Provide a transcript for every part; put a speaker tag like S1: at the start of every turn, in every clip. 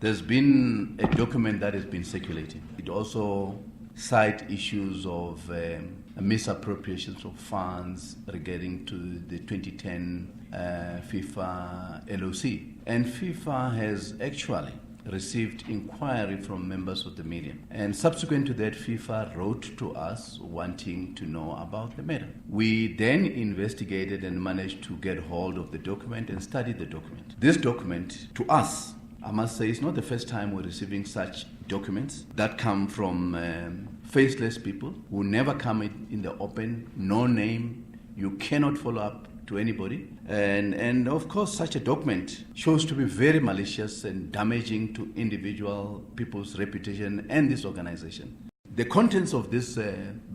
S1: There's been a document that has been circulated. It also cites issues of misappropriations of funds regarding to the 2010 FIFA LOC. And FIFA has actually received inquiry from members of the media. And subsequent to that, FIFA wrote to us wanting to know about the matter. We then investigated and managed to get hold of the document and study the document. This document, to us, I must say, it's not the first time we're receiving such documents that come from faceless people who never come in the open, no name, you cannot follow up to anybody. And of course, such a document shows to be very malicious and damaging to individual people's reputation and this organization. The contents of this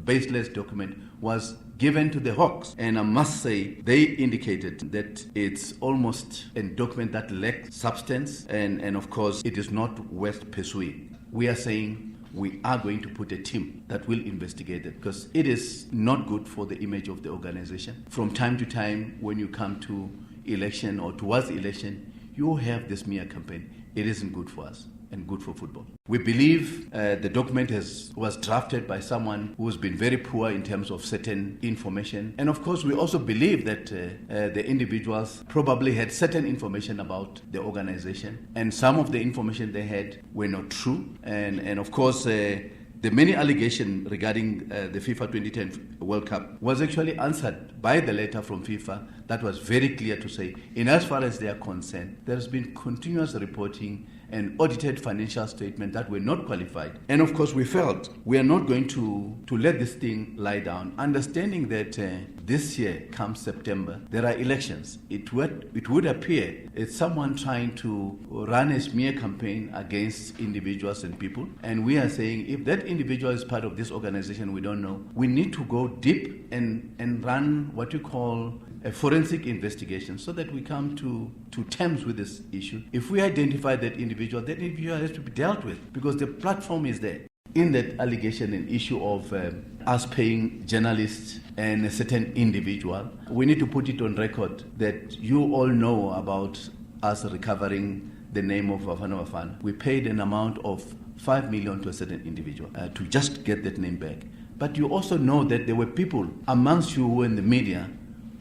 S1: baseless document was given to the Hawks, and I must say they indicated that it's almost a document that lacks substance, and of course it is not worth pursuing. We are saying we are going to put a team that will investigate it because it is not good for the image of the organization. From time to time, when you come to election or towards election, you have this smear campaign. It isn't good for us and good for football. We believe the document was drafted by someone who has been very poor in terms of certain information. And of course, we also believe that the individuals probably had certain information about the organization, and some of the information they had were not true. And of course, the many allegations regarding the FIFA 2010 World Cup was actually answered by the letter from FIFA that was very clear to say, in as far as they are concerned, there has been continuous reporting and audited financial statement that were not qualified. And of course, we felt we are not going to let this thing lie down, understanding that this year, come September, there are elections. It would appear it's someone trying to run a smear campaign against individuals and people. And we are saying if that individual is part of this organization, we don't know. We need to go deep and run what you call a forensic investigation so that we come to terms with this issue. If we identify that individual has to be dealt with because the platform is there. In that allegation and issue of us paying journalists and a certain individual, we need to put it on record that you all know about us recovering the name of Bafana Bafana. We paid an amount of 5 million to a certain individual to just get that name back. But you also know that there were people amongst you who were in the media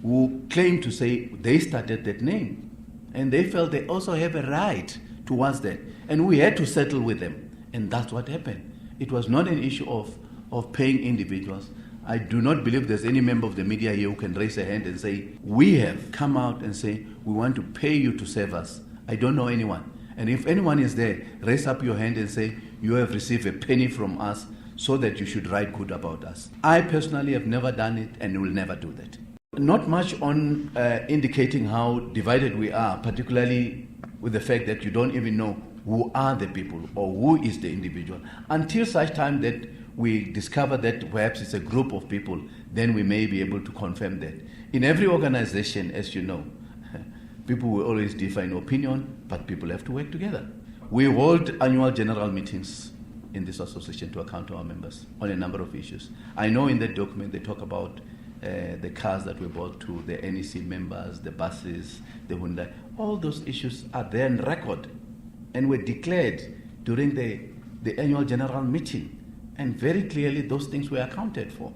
S1: who claimed to say they started that name. And they felt they also have a right towards that. And we had to settle with them. And that's what happened. It was not an issue of paying individuals. I do not believe there's any member of the media here who can raise a hand and say, we have come out and say, we want to pay you to serve us. I don't know anyone. And if anyone is there, raise up your hand and say, you have received a penny from us so that you should write good about us. I personally have never done it and will never do that. Not much on indicating how divided we are, particularly with the fact that you don't even know who are the people or who is the individual. Until such time that we discover that perhaps it's a group of people, then we may be able to confirm that. In every organization, as you know, people will always differ in opinion, but people have to work together. We hold annual general meetings in this association to account to our members on a number of issues. I know in that document they talk about the cars that we bought to the NEC members, the buses, the Hyundai. All those issues are there on record and were declared during the annual general meeting. And very clearly those things were accounted for.